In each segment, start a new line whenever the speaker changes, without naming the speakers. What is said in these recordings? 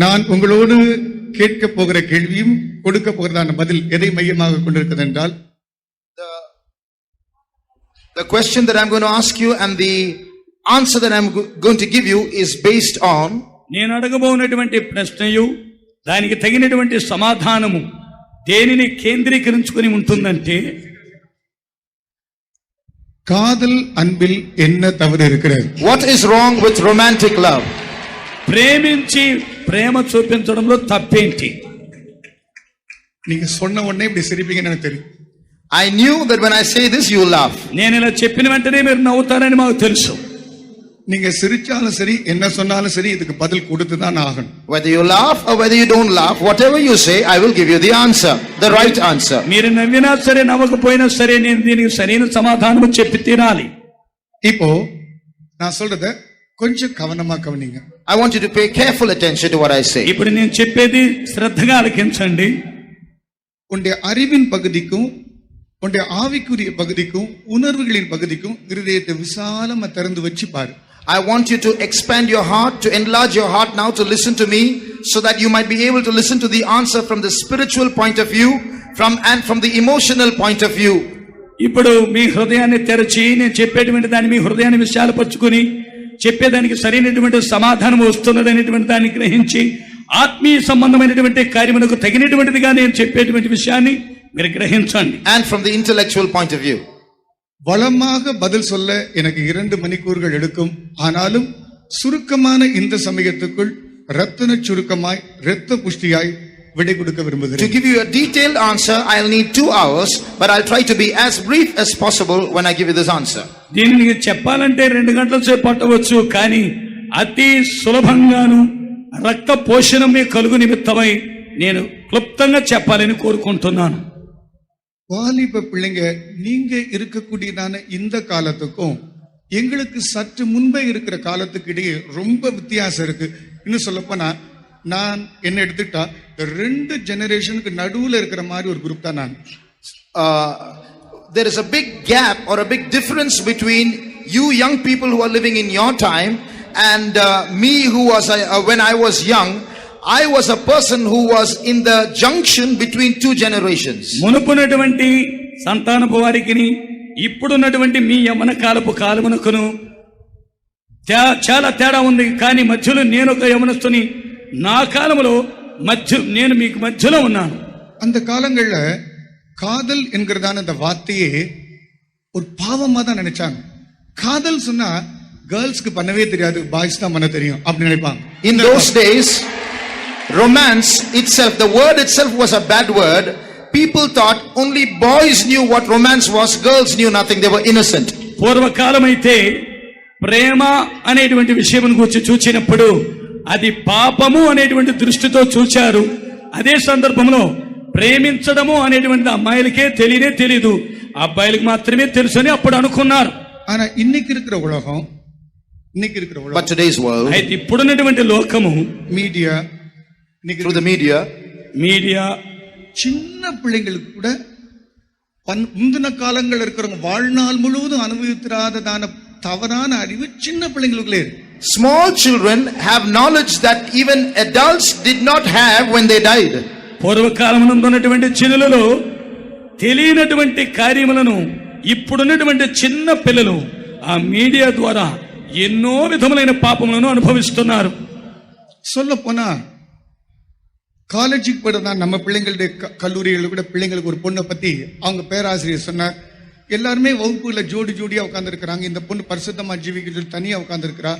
நான் உங்களோடு கேட்க போகிற கேள்வியும் கொடுக்க போகிறதான பதில் எதை மையமாக கொண்டிருக்கிறது என்றால்,
the question that I'm going to ask you and the answer that I'm going to give you is based on,
నేను అడగబోనటువంటి ప్రశ్నయు దానికి తగినటువంటి సమాధానము దేనిని కేంద్రీకరించుకొని ఉంటుందంటే,
காதல் அன்பில் என்ன தவறு இருக்கிறது?
what is wrong with romantic love?
ప్రేమించి ప్రేమ చూపించడంలో తప్పేంటి?
நீங்க சொன்ன உடனே இப்படி சிரிப்பீங்கன்னு எனக்கு தெரியும்.
I knew that when I say this you will laugh.
నేను ఇలా చెప్పిన వెంటనే మీరు నవ్వుతారని మాకు తెలుసు.
நீங்க சிரிச்சாலும் சரி என்ன சொன்னாலும் சரி இதுக்கு பதில் கொடுத்து தான் ஆகணும்.
Whether you laugh or whether you don't laugh, whatever you say I will give you the answer, the right answer.
మీరు నవ్వినా సరే నవ్వకపోయినా సరే నేను దీనికి సరైన సమాధానం చెప్పి తీరాలి.
இப்போ நான் சொல்றத கொஞ்சம் கவனமா கவனிங்க.
I want you to pay careful attention to what I say.
ఇప్పుడు నేను చెప్పేది శ్రద్ధగా ఆలకించండి.
உன்னுடைய அறிவின் பகுதிக்கும் உன்னுடைய ஆவிக்குரிய பகுதிக்கும் உணர்வுகளின் பகுதிக்கும் இருதயத்தை விசாலமா திறந்து வச்சு பாரு.
I want you to expand your heart, to enlarge your heart now to listen to me, so that you might be able to listen to the answer from the spiritual point of view, from the emotional point of view.
ఇప్పుడు మీ హృదయాన్ని తెరచి నేను చెప్పేటువంటి దాన్ని మీ హృదయాన్ని విశాలపరచుకొని చెప్పేదానికి సరైనటువంటి సమాధానం వస్తున్నదనేటువంటి దాన్ని గ్రహించి ఆత్మీయ సంబంధమైనటువంటి కార్యములకు తగినటువంటిదిగా నేను చెప్పేటువంటి విషయాన్ని మీరు గ్రహించండి.
And from the intellectual point of view.
வளமாக பதில் சொல்ல எனக்கு 2 மணிக்கூர்கள் எடுக்கும். ஆனாலும் சுருக்கமான இந்த சமயத்துக்குள் ரத்தின சுருக்கமாய் இரத்த புஷ்டியாய் விடை கொடுக்க விரும்புகிறேன்.
To give you a detailed answer I'll need 2 hours, but I'll try to be as brief as possible when I give you this answer.
దీనిని చెప్పాలంటే 2 గంటల సేపు పట్టవచ్చు, కానీ అతి సులభంగాను రక్త పోషణమే కలుగు నిమిత్తమై నేను క్లుప్తంగా చెప్పాలని కోరుకుంటున్నాను.
வாலிப பிள்ளைங்க, நீங்க இருக்கக்கூடியதான இந்த காலத்துக்கும் எங்களுக்கு சற்று முன்பே இருக்கிற காலத்துக்கு இடையே ரொம்ப வித்தியாசம் இருக்கு. இன்னும் சொல்லப்போனா நான் என்ன எடுத்துட்டா 2 ஜெனரேஷனுக்கு நடுவுல இருக்கிற மாதிரி ஒரு குரூப் தான் நான்.
There is a big gap or a big difference between you young people who are living in your time and me who was when I was young. I was a person who was in the junction between 2 generations.
మునుపునటువంటి సంతానపు వారికిని ఇప్పుడున్నటువంటి మీ యవ్వన కాలపు కాలమునకును చాలా తేడా ఉంది. కానీ మధ్యలో నేను ఒక యవ్వనస్తుని. నా కాలంలో నేను మీకు మధ్యలో ఉన్నాను.
அந்த காலங்கள்ல காதல் என்கிறதான அந்த வார்த்தையே ஒரு பாவமா தான் நினைச்சாங்க. காதல் சொன்னா கேர்ள்ஸ்க்கு பண்ணவே தெரியாது, பாய்ஸ் தான் பண்ண தெரியும் அப்படி நினைப்பாங்க.
In those days romance itself, the word itself was a bad word. People thought only boys knew what romance was, girls knew nothing, they were innocent.
పూర్వకాలమైతే ప్రేమ అనేటువంటి విషయం గురించి చూచినప్పుడు అది పాపము అనేటువంటి దృష్టితో చూచారు. అదే సందర్భంలో ప్రేమించడము అనేటువంటి అమ్మాయిలకే తెలీదు, అబ్బాయిలకు మాత్రమే తెలుసని అప్పుడు అనుకున్నారు.
ஆனா இன்னைக்கு இருக்கிற உலகம்
But today's world,
అయితే ఇప్పుడున్నటువంటి లోకము
media, through the media
சின்ன பிள்ளைங்களுக்கு கூட முந்தின காலங்கள் இருக்கிறவங்க வாழ்நாள் முழுவதும் அனுபவித்திராததான தவறான அறிவு சின்ன பிள்ளைங்களுக்குள்ளே இருக்கு.
Small children have knowledge that even adults did not have when they died.
పూర్వకాలంలో ఉన్నటువంటి చిన్నలలో తెలియనటువంటి కార్యములను ఇప్పుడున్నటువంటి చిన్న పిల్లలు ఆ మీడియా ద్వారా ఎన్నో విధములైన పాపములను అనుభవిస్తున్నారు.
சொல்ல போனா காலேஜுக்கு போறதான் நம்ம பிள்ளைங்களுடைய கல்லூரிகள் கூட பிள்ளைங்களுக்கு ஒரு பொண்ணை பத்தி அவங்க பேராசிரியர் சொன்னார். எல்லாருமே வகுப்புல ஜோடியா உட்கார்ந்து இருக்கிறாங்க. இந்த பொண்ணு பரிசுத்தமா ஜீவிக்கிறது தனியா உட்கார்ந்து இருக்கிறா.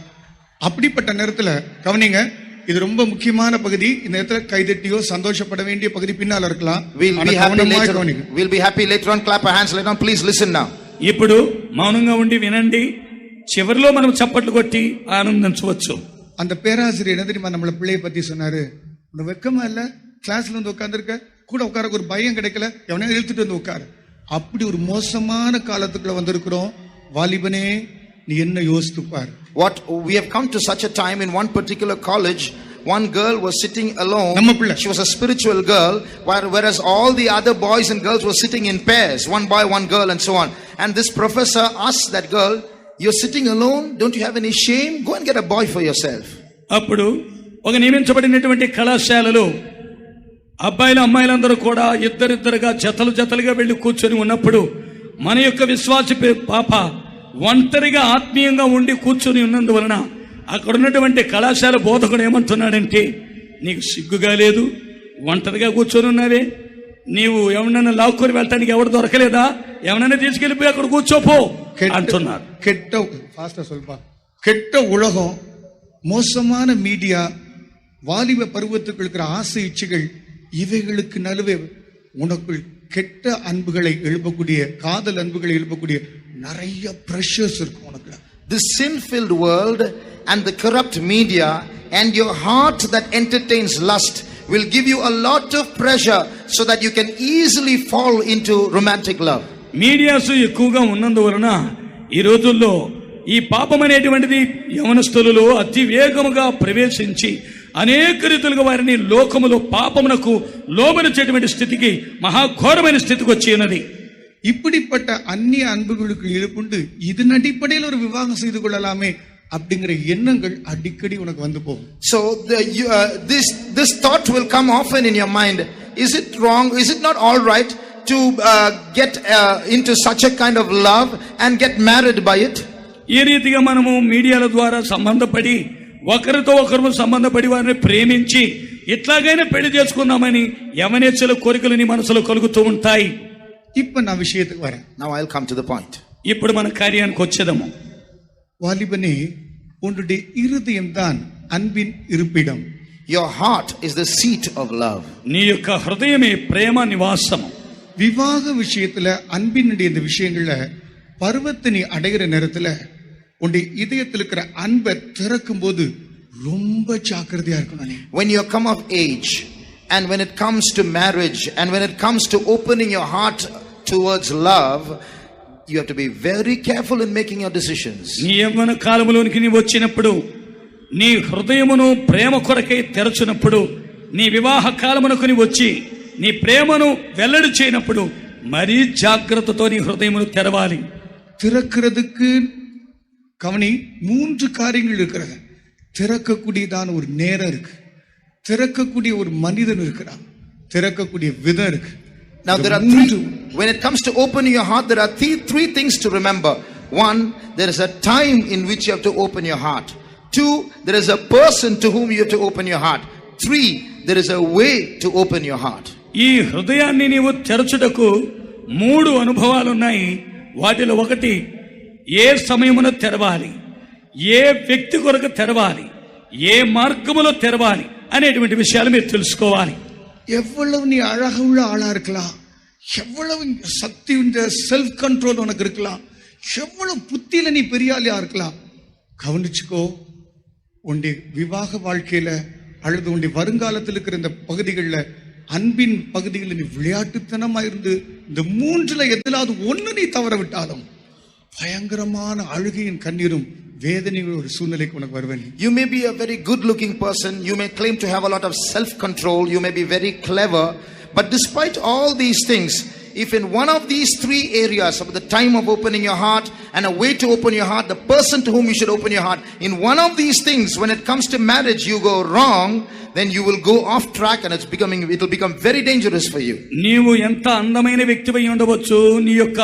அப்படிப்பட்ட நேரத்துல கவனிங்க, இது ரொம்ப முக்கியமான பகுதி. இந்த நேரத்துல கைதட்டியோ சந்தோஷப்பட வேண்டிய பகுதி பின்னால இருக்கலாம்.
We'll be happy later on. Clap our hands later on. Please listen now.
ఇప్పుడు మౌనంగా ఉండి వినండి. చివరిలో మనం చప్పట్లు కొట్టి ఆనందించవచ్చు.
அந்த பேராசிரியர் என்ன தெரியுமா நம்மள பிள்ளைய பத்தி சொன்னாரு? உனக்கு வெக்கமா இல்ல? கிளாஸ்ல வந்து உட்கார்ந்துருக்க, கூட உட்கார ஒரு பயம் கிடைக்கல, எவனே இழுத்துட்டு வந்து உட்காரு. அப்படி ஒரு மோசமான காலத்துக்குள்ள வந்திருக்கிறோம். வாலிபனே, நீ என்ன யோசித்து பார்.
What we have come to such a time. In one particular college, one girl was sitting alone. She was a spiritual girl, whereas all the other boys and girls were sitting in pairs, one boy, one girl, and so on. And this professor asked that girl, you're sitting alone, don't you have any shame? Go and get a boy for yourself.
అప్పుడు ఒక నియమించబడినటువంటి కళాశాలలో అబ్బాయిలు అమ్మాయిలందరూ కూడా ఇద్దరిద్దరుగా జతలుగా వెళ్ళి కూర్చొని ఉన్నప్పుడు మన యొక్క విశ్వాస పాప ఒంటరిగా ఆత్మీయంగా ఉండి కూర్చొని ఉన్నందువలన అక్కడ ఉన్నటువంటి కళాశాల బోధకుడు ఏమంటున్నాడంటే, నీకు సిగ్గుగా లేదు, ఒంటరిగా కూర్చొని ఉన్నావే, నీవు ఎవరినైనా లాక్కొని వెళ్ళటానికి ఎవరు దొరకలేదా, ఎవరైనా తీసుకెళ్ళిపోయి అక్కడ కూర్చోపో అంటున్నారు.
கெட்ட உலகம், மோசமான மீடியா, வாலிப பருவத்துக்கு இருக்கிற ஆசை இச்சைகள், இவைகளுக்கு நடுவே உனக்குள் கெட்ட அன்புகளை எழுப்பக்கூடிய, காதல் அன்புகளை எழுப்பக்கூடிய நிறைய பிரஷர்ஸ் இருக்கும் உனக்கு.
This sin-filled world and the corrupt media and your heart that entertains lust will give you a lot of pressure so that you can easily fall into romantic love.
Medias ఎక్కువగా ఉన్నందువలన ఈ రోజుల్లో ఈ పాపం అనేటువంటిది యవనస్తులలో అతి వేగముగా ప్రవేశించి అనేక రీతులుగా వారిని లోకములో పాపమునకు లోబడిచేటువంటి స్థితికి, మహాఘోరమైన స్థితికి వచ్చి ఉన్నది.
இப்படிப்பட்ட அந்நிய அன்புகளுக்கு ஈடுபட்டு இதன் அடிப்படையில் ஒரு விவாகம் செய்து கொள்ளலாமே அப்படிங்கிற எண்ணங்கள் அடிக்கடி உனக்கு வந்து போகும்.
So this thought will come often in your mind. Is it wrong? Is it not all right to get into such a kind of love and get married by it?
ఈ రీతిగా మనము మీడియాల ద్వారా సంబంధపడి ఒకరితో ఒకరు సంబంధపడి వారిని ప్రేమించి ఇట్లాగైనా పెళ్లి చేసుకుందామని యవనేచ్ఛల కోరికలు నీ మనసులో కలుగుతూ ఉంటాయి.
இப்ப நான் விஷயத்துக்கு வரேன்.
Now I'll come to the point.
ఇప్పుడు మన కార్యానికి వచ్చేదము.
வாலிபனே, உன்னுடைய இருதயம்தான் அன்பின் இருப்பிடம்.
Your heart is the seat of love.
నీ యొక్క హృదయమే ప్రేమ నివాసము.
விவாக விஷயத்துல அன்பினுடைய இந்த விஷயங்கள்ல பருவத்தை நீ அடைகிற நேரத்துல உன்னுடைய இதயத்தில் இருக்கிற அன்பை திறக்கும் போது ரொம்ப ஜாக்கிரதையா இருக்கணும்.
When you come of age and when it comes to marriage and when it comes to opening your heart towards love, you have to be very careful in making your decisions.
నీ యవ్వన కాలములోనికి నీ వచ్చినప్పుడు, నీ హృదయమును ప్రేమ కొరకై తెరచునప్పుడు, నీ వివాహ కాలమునకు నీ వచ్చి నీ ప్రేమను వెల్లడి చేయనప్పుడు మరీ జాగ్రత్తతో నీ హృదయమును తెరవాలి.
திறக்கிறதுக்கு கவனி, 3 காரியங்கள் இருக்கிறது. திறக்கக்கூடியதான ஒரு நேரம் இருக்கு, திறக்கக்கூடிய ஒரு மனிதன் இருக்கிறான், திறக்கக்கூடிய விதம் இருக்கு.
Now there are three. When it comes to opening your heart, there are three things to remember. 1, there is a time in which you have to open your heart. 2, there is a person to whom you have to open your heart. 3, there is a way to open your heart.
ఈ హృదయాన్ని నీవు తెరచుటకు 3 అనుభవాలు ఉన్నాయి. వాటిలో ఒకటి, ఏ సమయమున తెరవాలి, ఏ వ్యక్తి కొరకు తెరవాలి, ఏ మార్గములో తెరవాలి అనేటువంటి విషయాలు మీరు తెలుసుకోవాలి.
எவ்வளவு நீ அழகுள்ள ஆளா இருக்கலாம், எவ்வளவு சக்தி இந்த செல்ஃப் கண்ட்ரோல் உனக்கு இருக்கலாம், எவ்வளவு புத்தியில நீ பெரிய ஆளியா இருக்கலாம், கவனிச்சுக்கோ. உன்னுடைய விவாக வாழ்க்கையில அல்லது உன்னுடைய வருங்காலத்தில் இருக்கிற இந்த பகுதிகளில், அன்பின் பகுதிகளில் நீ விளையாட்டுத்தனமா இருந்து இந்த 3ல எதிலாவது ஒண்ணு நீ தவற விட்டாலும் பயங்கரமான அழுகையின் கண்ணீரும் வேதனையும் ஒரு சூழ்நிலைக்கு உனக்கு வருவேன்.
You may be a very good looking person, you may claim to have a lot of self control, you may be very clever, but despite all these things, if in one of these 3 areas of the time of opening your heart and a way to open your heart, the person to whom you should open your heart, in one of these things, when it comes to marriage, you go wrong, then you will go off track and it will become very dangerous for you.
నీవు ఎంత అందమైన వ్యక్తివై ఉండవచ్చు, నీ యొక్క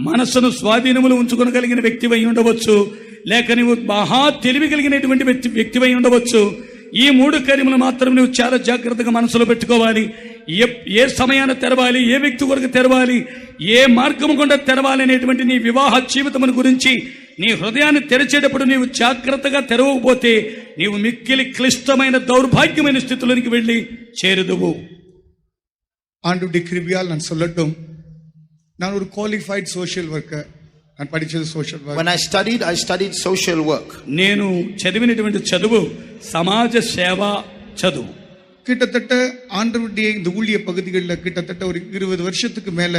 మనసును స్వాధీనములో ఉంచుకోగలిగిన వ్యక్తివై ఉండవచ్చు, లేక నీవు మహా తెలివి కలిగినటువంటి వ్యక్తివై ఉండవచ్చు. ఈ 3 కార్యములు మాత్రం నువ్వు చాలా జాగ్రత్తగా మనసులో పెట్టుకోవాలి. ఏ సమయాన తెరవాలి, ఏ వ్యక్తి కొరకు తెరవాలి, ఏ మార్గము గుండా తెరవాలి అనేటువంటి నీ వివాహ జీవితమును గురించి నీ హృదయాన్ని తెరిచేటప్పుడు నీవు జాగ్రత్తగా తెరవకపోతే నీవు మిక్కిలి క్లిష్టమైన దౌర్భాగ్యమైన స్థితిలోనికి వెళ్ళి చేరుదువు.
ஆண்டுடைய கிருபையால் நான் சொல்லட்டும், நான் ஒரு குவாலிஃபைட் சோஷியல் ஒர்க்கர். நான் படிச்சது social work.
When I studied social work.
నేను చదివినటువంటి చదువు సమాజ సేవ చదువు.
கிட்டத்தட்ட ஆண்டவருடைய இந்த ஊழிய பகுதிகளில் கிட்டத்தட்ட ஒரு 20 வருஷத்துக்கு மேல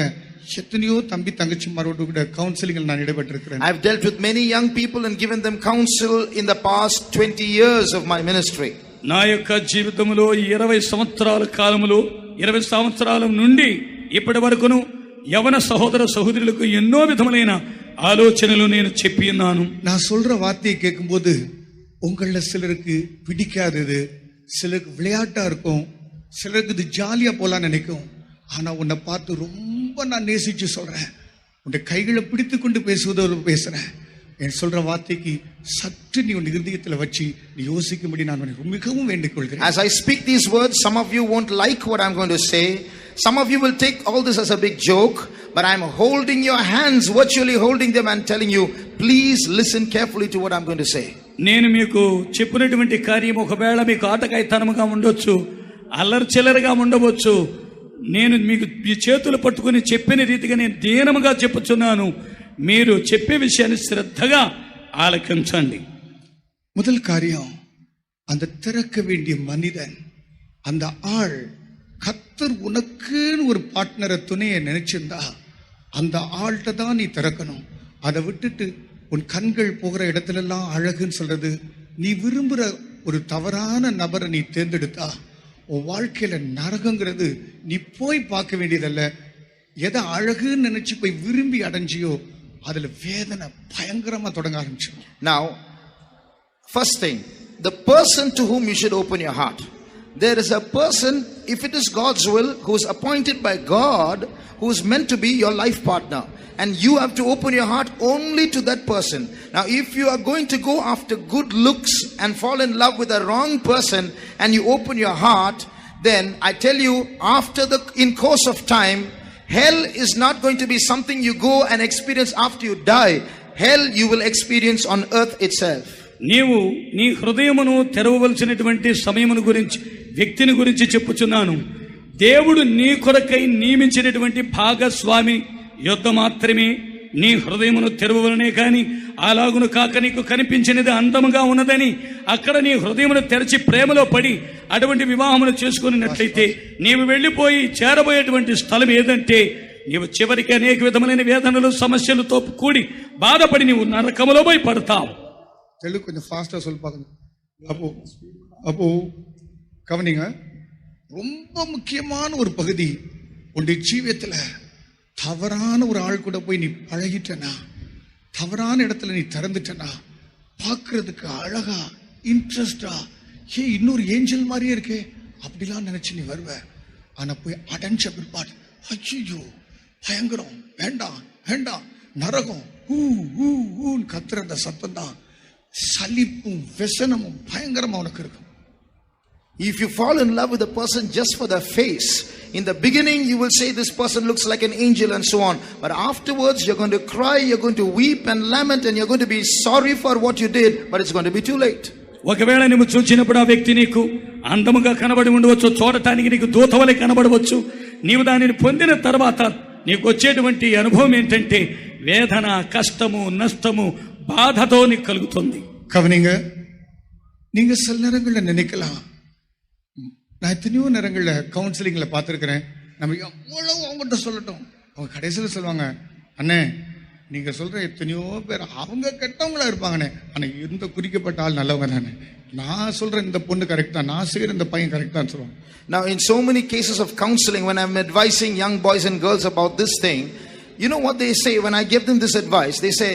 எத்தனையோ தம்பி தங்கச்சிமாரோடு கூட கவுன்சிலிங் நான் ஈடுபட்டிருக்கிறேன்.
I've dealt with many young people and given them counsel in the past 20 years of my ministry.
నా యొక్క జీవితంలో 20 సంవత్సరాల కాలములో 20 సంవత్సరాల నుండి ఇప్పటి వరకును యవన సహోదర సహోదరులకు ఎన్నో విధములైన ఆలోచనలు నేను చెప్పి ఉన్నాను.
நான் சொல்ற வார்த்தையை கேட்கும்போது உங்கள சிலருக்கு பிடிக்காதது, சிலருக்கு விளையாட்டா இருக்கும், சிலருக்கு இது ஜாலியா போலாம் நினைக்கும். ஆனா உன்னை பார்த்து ரொம்ப நான் நேசிச்சு சொல்றேன், உன்னை கைகளை பிடித்து கொண்டு பேசுவதோடு பேசுறேன். என் சொல்ற வார்த்தைக்கு சற்று நீ உன் இருதயத்தில் வச்சு நீ யோசிக்கும்படி நான் உன்னை மிகவும் வேண்டிக் கொள்கிறேன்.
As I speak these words, some of you won't like what I'm going to say. Some of you will take all this as a big joke, but I'm holding your hands, virtually holding them and telling you, please listen carefully to what I'm going to say.
నేను మీకు చెప్పినటువంటి కార్యం ఒకవేళ మీకు ఆటకాయితనముగా ఉండొచ్చు, అల్లర్చిల్లరగా ఉండవచ్చు. నేను మీకు మీ చేతులు పట్టుకుని చెప్పిన రీతిగా నేను దీనముగా చెప్పుచున్నాను. మీరు చెప్పే విషయాన్ని శ్రద్ధగా ఆలకించండి.
முதல் காரியம், அந்த திறக்க வேண்டிய மனிதன், அந்த ஆள் கர்த்தர் உனக்குன்னு ஒரு பார்ட்னரை துணையை நினைச்சிருந்தா அந்த ஆள்கிட்ட தான் நீ திறக்கணும். அதை விட்டுட்டு உன் கண்கள் போகிற இடத்துல எல்லாம் அழகுன்னு சொல்றது, நீ விரும்புற ஒரு தவறான நபரை நீ தேர்ந்தெடுத்தா உன் வாழ்க்கையில நரகங்கிறது நீ போய் பார்க்க வேண்டியதல்ல. எதை அழகுன்னு நினைச்சு போய் விரும்பி அடைஞ்சியோ அதுல வேதனை பயங்கரமா தொடங்க ஆரம்பிச்சிடும்.
Now, first thing, the person to whom you should open your heart. There is a person, if it is God's will, who is appointed by God, who is meant to be your life partner. And you have to open your heart only to that person. Now, if you are going to go after good looks and fall in love with a wrong person and you open your heart, then I tell you, in course of time, hell is not going to be something you go and experience after you die. Hell you will experience on earth itself.
నీవు నీ హృదయమును తెరవవలసినటువంటి సమయమును గురించి, వ్యక్తిని గురించి చెప్పుచున్నాను. దేవుడు నీ కొరకై నియమించినటువంటి భాగస్వామి యొద్ద మాత్రమే నీ హృదయమును తెరవవలనే కాని అలాగును కాక నీకు కనిపించినది అందముగా ఉన్నదని అక్కడ నీ హృదయమును తెరచి ప్రేమలో పడి అటువంటి వివాహమును చేసుకున్నట్లయితే నీవు వెళ్ళిపోయి చేరబోయేటువంటి స్థలం ఏదంటే నీవు చివరికి అనేక విధములైన వేదనలు సమస్యలతో కూడి బాధపడి నీవు నరకములో పోయి పడతావు.
தெலுங்கு கொஞ்சம் ஃபாஸ்டா சொல்லி பார்க்கணும். அப்போ கவனிங்க, ரொம்ப முக்கியமான ஒரு பகுதி உன்னுடைய ஜீவியத்துல தவறான ஒரு ஆள் கூட போய் நீ பழகிட்டனா, தவறான இடத்துல நீ திறந்துட்டனா, பார்க்கறதுக்கு அழகா இன்ட்ரெஸ்டா இன்னொரு ஏஞ்சல் மாதிரியே இருக்கே அப்படிலாம் நினைச்சு நீ வருவ. ஆனா போய் அடைஞ்ச பிற்பாடு ஐயோ பயங்கரம், வேண்டாம் வேண்டாம், நரகம் ஊன்னு கத்துற அந்த சத்தம் தான் சலிப்பும் व्यसனமும் பயங்கரமா உனக்கு இருக்கும்.
If you fall in love with a person just for their face, in the beginning you will say this person looks like an angel and so on, but afterwards you're going to cry, you're going to weep and lament, and you're going to be sorry for what you did, but it's going to be too late.
ఒకవేళ నువ్వు చూచినప్పుడు ఆ వ్యక్తి నీకు అందముగా కనబడి ఉండవచ్చు, చూడటానికి నీకు దూతవలె కనబడవచ్చు. నీవు దానిని పొందిన తర్వాత నీకు వచ్చేటువంటి అనుభవం ఏంటంటే వేదన, కష్టము, నష్టము, బాధతో నీకు కలుగుతుంది.
கவனிங்க, நீங்க சில நேரங்கள்ல நினைக்கலாம், நான் எத்தனையோ நேரங்கள்ல கவுன்சிலிங்ல பார்த்துருக்கிறேன், நம்ம எவ்வளவு அவங்ககிட்ட சொல்லட்டும், அவங்க கடைசியில் சொல்லுவாங்க, அண்ணே நீங்க சொல்ற எத்தனையோ பேர் அவங்க கெட்டவங்களா இருப்பாங்கண்ணே, ஆனா இந்த குறிக்கப்பட்ட ஆள் நல்லவங்க தானே, நான் சொல்ற இந்த பொண்ணு கரெக்டா, நான் செய்யற இந்த பையன் கரெக்டான்னு சொல்லுவாங்க.
Now in so many cases of counseling, when I'm advising young boys and girls about this thing, you know what they say when I give them this advice? They say,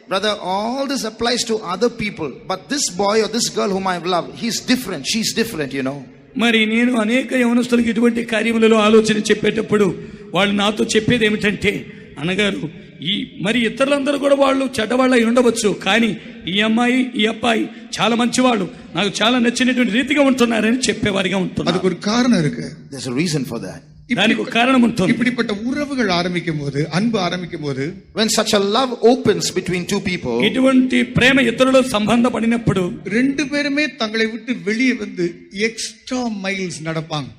brother, all this applies to other people, but this boy or this girl whom I've loved, he's different, she's different, you know.
మరి నేను అనేక యవనస్తులకు ఇటువంటి కార్యములలో ఆలోచన చెప్పేటప్పుడు వాళ్ళు నాతో చెప్పేది ఏమిటంటే, అనగారు ఈ మరి ఇతరులందరూ కూడా వాళ్ళు చెడ్డవాళ్ళై ఉండవచ్చు, కానీ ఈ అమ్మాయి ఈ అబ్బాయి చాలా మంచివాళ్ళు, నాకు చాలా నచ్చినటువంటి రీతిగా ఉంటున్నారని చెప్పేవారిగా ఉంటున్నారు.
அதுக்கு ஒரு காரணம் இருக்கு.
There's a reason for that.
దానికి ఒక కారణం ఉంటుంది.
இப்படிப்பட்ட உறவுகள் ஆரம்பிக்கும் போது, அன்பு ஆரம்பிக்கும் போது,
when such a love opens between two people,
ఇటువంటి ప్రేమ ఇతరులతో సంబంధపడినప్పుడు
ரெண்டு பேருமே தங்களை விட்டு வெளியே வந்து எக்ஸ்ட்ரா மைல்ஸ் நடப்பாங்க,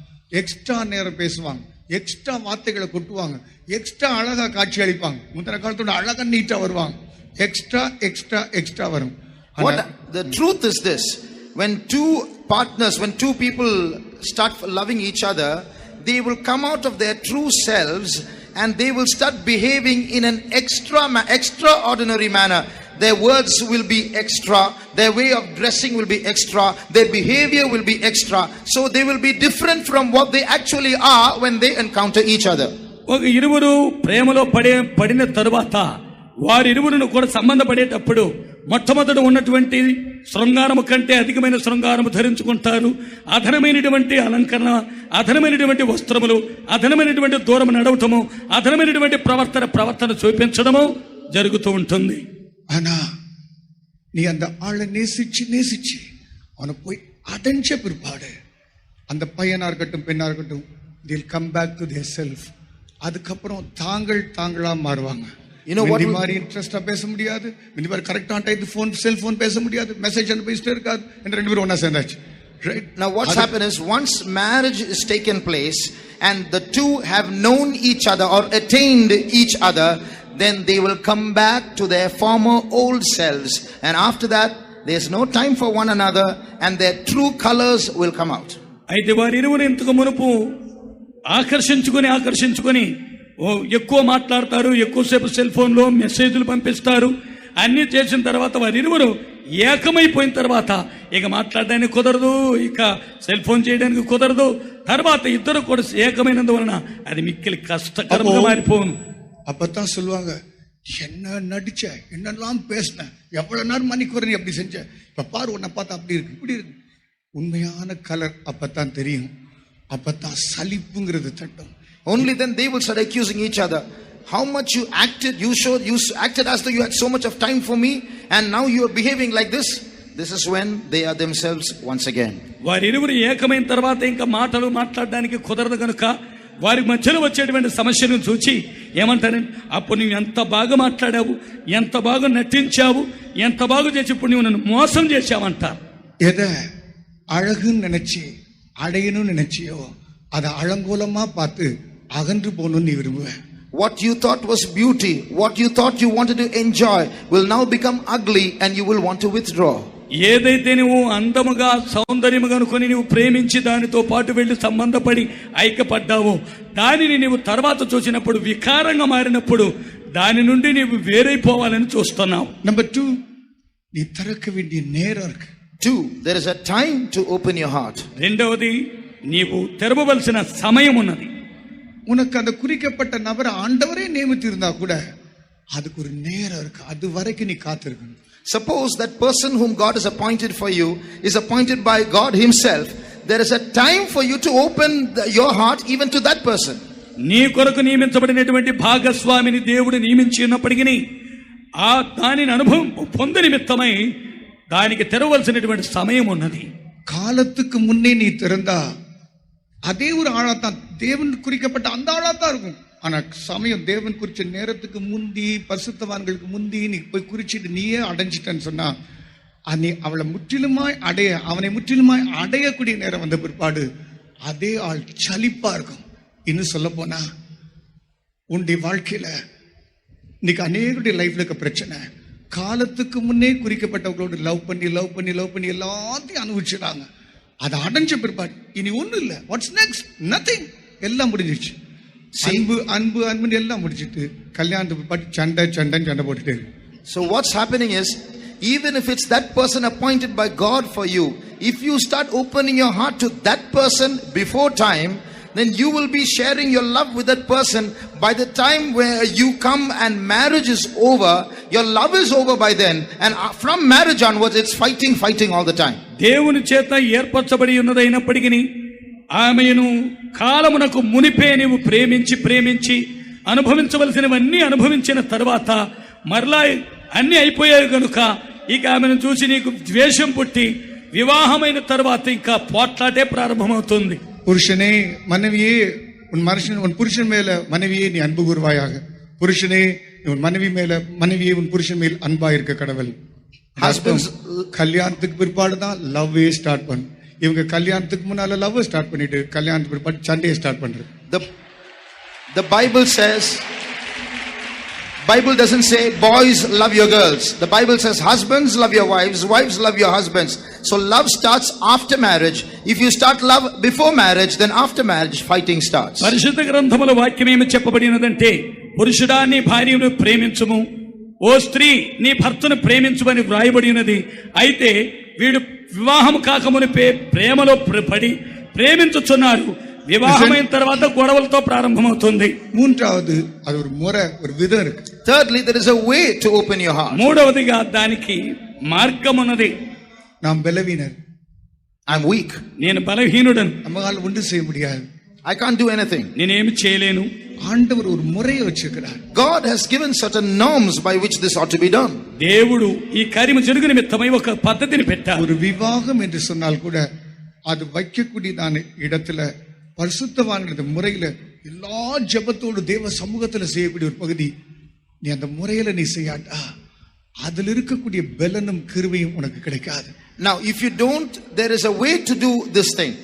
எக்ஸ்ட்ரா நேரம் பேசுவாங்க, எக்ஸ்ட்ரா வார்த்தைகளை கொட்டுவாங்க, எக்ஸ்ட்ரா அழகா காட்சி அளிப்பாங்க, முந்தின காலத்தோட அழகா நீட்டா வருவாங்க, எக்ஸ்ட்ரா எக்ஸ்ட்ரா எக்ஸ்ட்ரா வரும்.
The truth is this: when two partners, when two people start loving each other, they will come out of their true selves and they will start behaving in an extraordinary manner. Their words will be extra, their way of dressing will be extra, their behavior will be extra, so they will be different from what they actually are when they encounter each other.
ఒక ఇరువురు ప్రేమలో పడిన తరువాత వారిరువురును కూడా సంబంధపడేటప్పుడు మొట్టమొదట ఉన్నటువంటి శృంగారము కంటే అధికమైన శృంగారము ధరించుకుంటారు. అధనమైనటువంటి అలంకరణ, అధనమైనటువంటి వస్త్రములు, అధనమైనటువంటి దూరం నడవటము, అధనమైనటువంటి ప్రవర్తన చూపించడము జరుగుతూ ఉంటుంది.
ஆனா நீ அந்த ஆளை நேசிச்சு அவனை போய் அடைஞ்ச பிற்பாடு அந்த பையனா இருக்கட்டும் பெண்ணா இருக்கட்டும், they'll come back to their self. அதுக்கப்புறம் தாங்களா மாறுவாங்க. இந்த மாதிரி இன்ட்ரெஸ்டா பேச முடியாது, இந்த மாதிரி கரெக்டான டைப் செல்போன் பேச முடியாது, மெசேஜ் அனுப்பிச்சிட்டே இருக்காது, இந்த ரெண்டு பேரும் ஒண்ணா சேர்ந்தாச்சு.
Right. Now what's happened is, once marriage is taken place and the two have known each other or attained each other, then they will come back to their former old selves, and after that there's no time for one another and their true colors will come out.
అయితే వారిరువురు ఇంతకు మునుపు ఆకర్షించుకొని ఎక్కువ మాట్లాడతారు, ఎక్కువసేపు cell phone లో మెసేజ్లు పంపిస్తారు. అన్ని చేసిన తర్వాత వారిరువురు ఏకమైపోయిన తర్వాత ఇక మాట్లాడడానికి కుదరదు, ఇక సెల్ ఫోన్ చేయడానికి కుదరదు. తర్వాత ఇద్దరు కూడా ఏకమైనందువలన అది మిక్కిలి కష్టకరంగా మారిపోను.
அப்பதான் சொல்லுவாங்க, என்ன நடிச்ச, என்னெல்லாம் பேசின, எவ்வளவு நேரம் மணிக்கு நீ அப்படி செஞ்ச, இப்ப பாரு உன்னை பார்த்தா அப்படி இருக்கு இப்படி இருக்கு. உண்மையான கலர் அப்பதான் தெரியும், அப்பதான் சலிப்புங்கிறது தட்டும்.
Only then they will start accusing each other. How much you acted, you acted as though you had so much of time for me, and now you are behaving like this. This is when they are themselves once again.
వారిరువురు ఏకమైన తర్వాత ఇంకా మాటలు మాట్లాడడానికి కుదరదు కనుక వారి మధ్యలో వచ్చేటువంటి సమస్యను చూచి ఏమంటారంటే, అప్పుడు నువ్వు ఎంత బాగా మాట్లాడావు, ఎంత బాగా నటించావు, ఎంత బాగా చేసి ఇప్పుడు నువ్వు నన్ను మోసం చేశావంటారు.
எதை அழகுன்னு நினைச்சி அடையணும்னு நினைச்சியோ அதை அலங்கோலமா பார்த்து அகன்று போகணும்னு நீ விரும்புவேன்.
What you thought was beauty, what you thought you wanted to enjoy will now become ugly and you will want to withdraw.
ఏదైతే నువ్వు అందముగా సౌందర్యముగా అనుకొని నువ్వు ప్రేమించి దానితో పాటు వెళ్ళి సంబంధపడి ఐక్యపడ్డావో దానిని నీవు తర్వాత చూసినప్పుడు వికారంగా మారినప్పుడు దాని నుండి నీవు వేరైపోవాలని చూస్తున్నావు.
Number 2, நீ திறக்க வேண்டிய நேரம் இருக்கு.
2, there is a time to open your heart.
రెండవది, నీవు తెరవవలసిన సమయం ఉన్నది.
உனக்கு அந்த குறிக்கப்பட்ட நபரை ஆண்டவரே நியமித்திருந்தா கூட அதுக்கு ஒரு நேரம் இருக்கு, அது வரைக்கும் நீ காத்திருக்கணும்.
Suppose that person whom God has appointed for you is appointed by God himself. There is a time for you to open your heart even to that person.
నీ కొరకు నియమించబడినటువంటి భాగస్వామిని దేవుడు నియమించి ఉన్నప్పటికీ ఆ దానిని అనుభవం పొంద నిమిత్తమై దానికి తెరవలసినటువంటి సమయం ఉన్నది.
காலத்துக்கு முன்னே நீ திறந்தா அதே ஒரு ஆளாத்தான், தேவன் குறிக்கப்பட்ட அந்த ஆளாத்தான் இருக்கும். ஆனா சமயம் தேவன் குறிச்ச நேரத்துக்கு முந்தி, பரிசுத்தவான்களுக்கு முந்தி நீ போய் குறிச்சிட்டு நீயே அடைஞ்சிட்டன்னு சொன்னா நீ அவனை முற்றிலுமாய் அடையக்கூடிய நேரம் வந்த பிற்பாடு அதே ஆள் சலிப்பா இருக்கும். இன்னும் சொல்ல போனா உன்னுடைய வாழ்க்கையில இன்னைக்கு அநேகருடைய லைஃப்ல இருக்க பிரச்சனை, காலத்துக்கு முன்னே குறிக்கப்பட்டவங்களோட லவ் பண்ணி எல்லாத்தையும் அனுபவிச்சுறாங்க. அதை அடைஞ்ச பிற்பாடு இனி ஒண்ணும் இல்லை. What's next? நத்திங். எல்லாம் முடிஞ்சிருச்சு. அன்பு எல்லாம் முடிச்சிட்டு கல்யாணத்துக்கு பிற்பாடு சண்டை போட்டுட்டே இருக்கு.
So what's happening is, even if it's that person appointed by God for you, if you start opening your heart to that person before time, then you will be sharing your love with that person. By the time where you come and marriage is over, your love is over by then, and from marriage onwards it's fighting all the time.
దేవుని చేత ఏర్పరచబడి ఉన్నదైనప్పటికీ ఆమెను కాలమునకు మునిపే నీవు ప్రేమించి అనుభవించవలసినవన్నీ అనుభవించిన తర్వాత మరలా అన్ని అయిపోయాయి కనుక ఇక ఆమెను చూసి నీకు ద్వేషం పుట్టి వివాహమైన తర్వాత ఇంకా పోట్లాటే ప్రారంభమవుతుంది.
புருஷனே மனைவியே உன் புருஷன் மேல மனைவியே நீ அன்பு கூர்வாயாக. புருஷனே உன் மனைவியே உன் புருஷன் மேல் அன்பா இருக்க கடவுள். கல்யாணத்துக்கு பிற்பாடுதான் லவ்வே ஸ்டார்ட் பண்ணு. இவங்க கல்யாணத்துக்கு முன்னால லவ் ஸ்டார்ட் பண்ணிட்டு கல்யாணத்துக்கு பிற்பாடு சண்டையை ஸ்டார்ட் பண்றது.
The Bible doesn't say boys love your girls. The Bible says husbands love your wives, wives love your husbands. So love starts after marriage. If you start love before marriage, then after marriage fighting starts.
పరిశుద్ధ గ్రంథములో వాక్యం ఏమి చెప్పబడినదంటే, పురుషుడా నీ భార్యను ప్రేమించుము, ఓ స్త్రీ నీ భర్తను ప్రేమించుమని వ్రాయబడి ఉన్నది. అయితే వీడు వివాహం కాకమునిపే ప్రేమలో పడి ప్రేమించుచున్నాడు. వివాహమైన తర్వాత గొడవలతో ప్రారంభమవుతుంది.
మూడవది అది ఒక ముறை, ఒక విధం ఇருக்கு.
Thirdly, there is a way to open your heart.
మూడవదిగా దానికి మార్గం ఉన్నది.
நாம் பலவீனர்,
I'm weak.
నేను బలహీనుడను,
நம்மால ஒன்றும் செய்ய முடியாது,
I can't do anything.
నేనేమి చేయలేను.
ஆண்டவர் ஒரு முறையை வச்சிருக்கிறார்.
God has given certain norms by which this ought to be done.
దేవుడు ఈ కార్యము జరుగు నిమిత్తమై ఒక పద్ధతిని పెట్టారు.
ஒரு விவாகம் என்று சொன்னால் கூட அது வைக்கக்கூடியதான இடத்துல பரிசுத்தவான்கிற முறையில எல்லா ஜெபத்தோடு தேவ சமூகத்துல செய்யக்கூடிய ஒரு பகுதி. நீ அந்த முறையில நீ செய்யாட்டா அதில் இருக்கக்கூடிய பலனும் கிருபையும் உனக்கு கிடைக்காது.
Now if you don't, there is a way to do this thing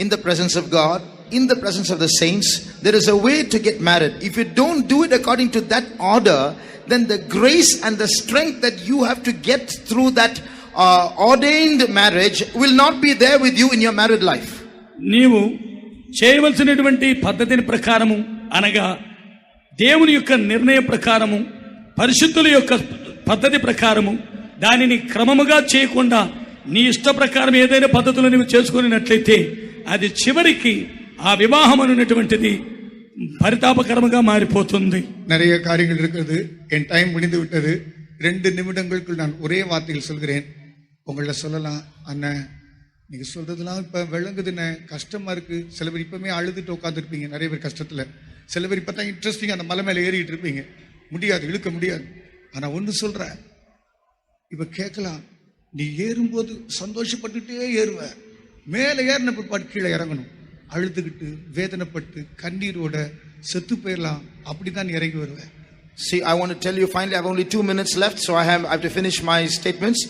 in the presence of God, in the presence of the saints. There is a way to get married. If you don't do it according to that order, then the grace and the strength that you have to get through that ordained marriage will not be there with you in your married life.
నీవు చేయవలసినటువంటి పద్ధతిని ప్రకారము అనగా దేవుని యొక్క నిర్ణయ ప్రకారము, పరిశుద్ధుల యొక్క పద్ధతి ప్రకారము దానిని క్రమముగా చేయకుండా నీ ఇష్ట ప్రకారం ఏదైనా పద్ధతులు నువ్వు చేసుకున్నట్లయితే అది చివరికి ఆ వివాహం అనేటువంటిది పరితాపకరముగా మారిపోతుంది.
நிறைய காரியங்கள் இருக்கிறது. என் டைம் முடிந்து விட்டது. 2 நிமிடங்களுக்குள் நான் ஒரே வார்த்தையில் சொல்கிறேன். உங்களை சொல்லலாம், அண்ணன் நீங்க சொல்றதெல்லாம் இப்ப விளங்குதுன்னு கஷ்டமா இருக்கு. சில பேர் இப்பவுமே அழுதுட்டு உட்காந்துருப்பீங்க, நிறைய பேர் கஷ்டத்துல. சில பேர் இப்பதான் இன்ட்ரெஸ்டிங் அந்த மலை மேல ஏறிட்டு இருப்பீங்க, முடியாது, இழுக்க முடியாது. ஆனா ஒண்ணு சொல்றேன், இப்ப கேட்கலாம், நீ ஏறும்போது சந்தோஷப்பட்டுட்டே ஏறுவ, மேல ஏறின பிற்பாடு கீழே இறங்கணும், அழுதுகிட்டு வேதனைப்பட்டு கண்ணீரோட செத்து போயிடலாம், அப்படிதான் இறங்கி வருவேன்.
See, I want to tell you finally, I have only 2 minutes left, so I have to finish my statements.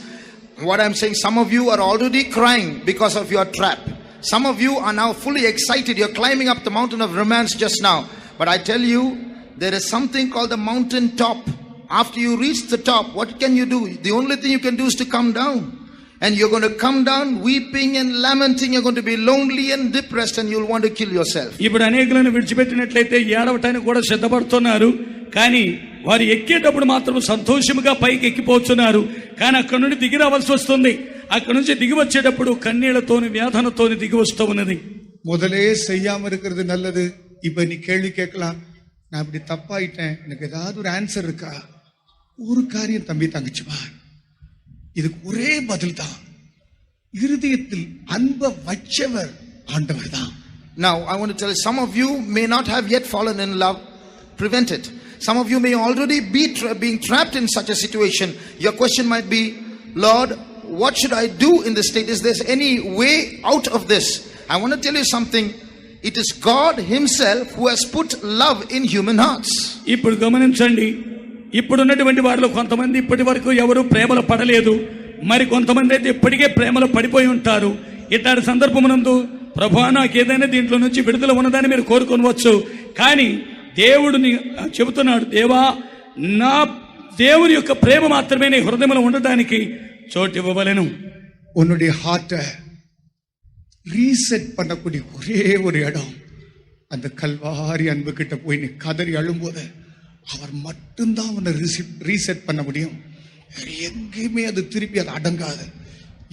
What I'm saying, some of you are already crying because of your trap. Some of you are now fully excited. You're climbing up the mountain of romance just now. But I tell you, there is something called the mountain top. After you reach the top, what can you do? The only thing you can do is to come down. And you're going to come down weeping and lamenting. You're going to be lonely and depressed, and you'll want to kill yourself.
ఇప్పుడు అనేకులను విడిచిపెట్టినట్లయితే ఏడవటానికి కూడా సిద్ధపడుతున్నారు, కానీ వారు ఎక్కేటప్పుడు మాత్రం సంతోషముగా పైకి ఎక్కిపోతున్నారు. కానీ అక్కడ నుండి దిగి రావాల్సి వస్తుంది. అక్కడ నుంచి దిగి వచ్చేటప్పుడు కన్నీళ్లతోని వ్యాధనతోని దిగి వస్తూ ఉన్నది.
முதலே செய்யாம இருக்கிறது நல்லது. இப்ப நீ கேள்வி கேட்கலாம், நான் இப்படி தப்பாயிட்டேன், எனக்கு ஏதாவது ஒரு ஆன்சர் இருக்கா? ஒரு காரியம் தம்பி தங்கச்சிமா, இதுக்கு ஒரே பதில் தான். இருதயத்தில் அன்பை வச்சவர் ஆண்டவர் தான்.
Now I want to tell you, some of you may not have yet fallen in love. Prevent it. Some of you may already be being trapped in such a situation. Your question might be, Lord, what should I do in this state? Is there any way out of this? I want to tell you something. It is God himself who has put love in human hearts.
ఇప్పుడు గమనించండి, ఇప్పుడున్నటువంటి వారిలో కొంతమంది ఇప్పటి వరకు ఎవరు ప్రేమలో పడలేదు, మరి కొంతమంది అయితే ఇప్పటికే ప్రేమలో పడిపోయి ఉంటారు. ఇట్లాంటి సందర్భమునందు, ప్రభువా నాకు ఏదైనా దీంట్లో నుంచి విడుదల ఉన్నదని మీరు కోరుకోవచ్చు. కానీ దేవుడిని చెబుతున్నాడు, దేవా నా దేవుని యొక్క ప్రేమ మాత్రమే నీ హృదయంలో ఉండడానికి చోటు ఇవ్వవలెను.
உன்னுடைய ஹார்ட்டை ரீசெட் பண்ணக்கூடிய ஒரே ஒரு இடம், அந்த கல்வாரி அன்பு கிட்ட போய் நீ கதறி அழும்போது அவர் மட்டும்தான் உன்னை ரீசெட் பண்ண முடியும். எங்கேயுமே அது திருப்பி அது அடங்காது.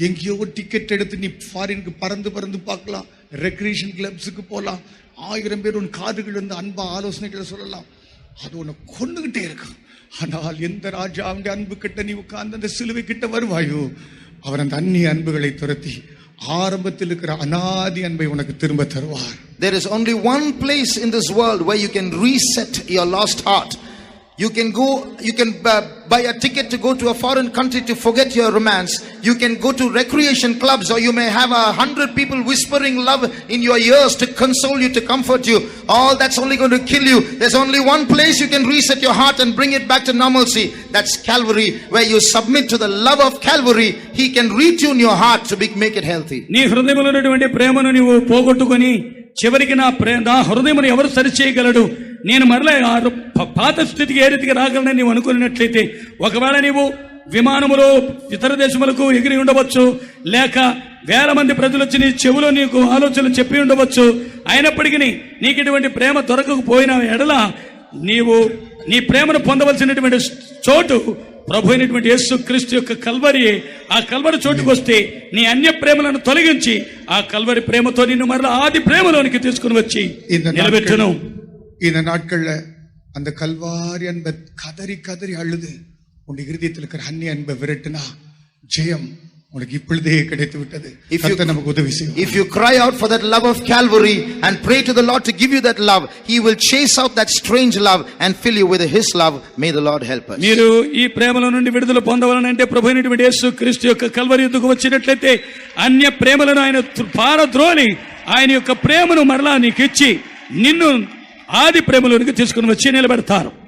எங்கேயோ டிக்கெட் எடுத்து நீ ஃபாரினுக்கு பறந்து பறந்து பார்க்கலாம், ரெக்ரியேஷன் கிளப்ஸுக்கு போகலாம், 1000 பேர் உன் காதுகள் வந்து அன்பா ஆலோசனைகளை சொல்லலாம், அது உன்னை கொண்டுகிட்டே இருக்கும். ஆனால் எந்த ராஜாவுடைய அன்பு கிட்ட நீ உட்கார்ந்து அந்த சிலுவை கிட்ட வருவாயோ, அவர் அந்த அந்நிய அன்புகளை துரத்தி ஆரம்பத்தில் இருக்கிற அநாதி அன்பை உனக்கு திரும்ப தருவார்.
There is only one place in this world where you can reset your lost heart. You can buy a ticket to go to a foreign country to forget your romance. You can go to recreation clubs, or you may have 100 people whispering love in your ears to console you, to comfort you. All that's only going to kill you. There's only one place you can reset your heart and bring it back to normalcy. That's Calvary, where you submit to the love of Calvary. He can retune your heart to make it healthy.
నీ హృదయంలో ఉన్నటువంటి ప్రేమను నీవు పోగొట్టుకొని చివరికి నా హృదయమును ఎవరు సరిచేయగలడు, నేను మరలా పాత స్థితికి ఏ రీతికి రాగలనని నీవు అనుకున్నట్లయితే, ఒకవేళ నీవు విమానములో ఇతర దేశములకు ఎగిరి ఉండవచ్చు, లేక వేల మంది ప్రజలు వచ్చి నీ చెవులో నీకు ఆలోచనలు చెప్పి ఉండవచ్చు, అయినప్పటికీ నీకు ఇటువంటి ప్రేమ దొరకకపోయిన ఎడల నీవు నీ ప్రేమను పొందవలసినటువంటి చోటు ప్రభు అయినటువంటి యేసు క్రీస్తు యొక్క కల్వరి. ఆ కల్వరి చోటుకు వస్తే నీ అన్య ప్రేమలను తొలగించి ఆ కల్వరి ప్రేమతో నిన్ను మరలా ఆది ప్రేమలోనికి తీసుకుని వచ్చి నిలబెట్టును.
இந்த நாட்கள்ல அந்த கல்வாரி அன்பை கதறி கதறி அழுது உன் இருதயத்தில் இருக்கிற அந்நிய அன்பை விரட்டுனா ஜெயம் உனக்கு இப்பொழுதே கிடைத்து விட்டது.
If you-
கர்த்தர் நமக்கு உதவி செய்யும்.
If you cry out for that love of Calvary and pray to the Lord to give you that love, He will chase out that strange love and fill you with His love. May the Lord help us.
మీరు ఈ ప్రేమల నుండి విడుదల పొందవాలంటే ప్రభువైనటువంటి యేసు క్రీస్తు యొక్క Calvary యుద్ధకు వచ్చినట్లయితే అన్య ప్రేమలను ఆయన పారద్రోలి ఆయన యొక్క ప్రేమను మరలా నీకు ఇచ్చి నిన్ను ఆది ప్రేమలోనికి తీసుకుని వచ్చి నిలబెడతారు.